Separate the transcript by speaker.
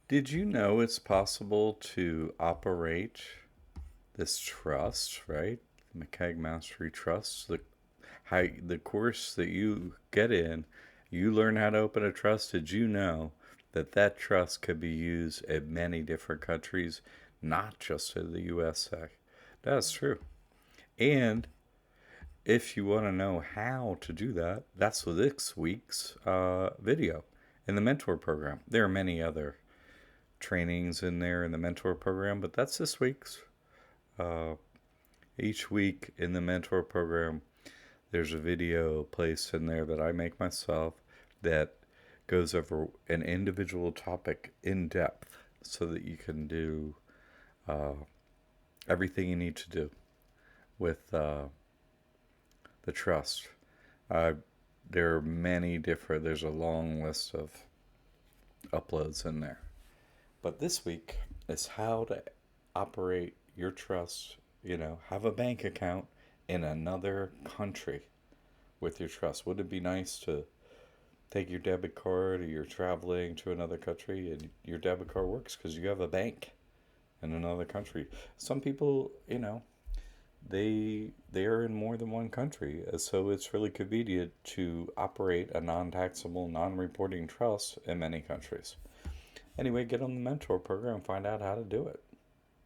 Speaker 1: Did you know it's possible to operate this trust, right? The McCaig Mastery Trust. The course that you get in, you learn how to open a trust. Did you know that that trust could be used in many different countries, not just in the USA? That's true. And if you want to know how to do that, that's this week's video in the mentor program. There are many other trainings in there in the mentor program, but that's this week's. Uh, each week in the mentor program, there's a video placed in there that I make myself that goes over an individual topic in depth so that you can do uh, everything you need to do with the trust. Uh, there are many different, there's a long list of uploads in there. But this week is how to operate your trust, have a bank account in another country with your trust. Would it be nice to take your debit card or you're traveling to another country and your debit card works because you have a bank in another country? Some people, they are in more than one country, so it's really convenient to operate a non-taxable, non-reporting trust in many countries. Anyway, get on the mentor program and find out how to do it.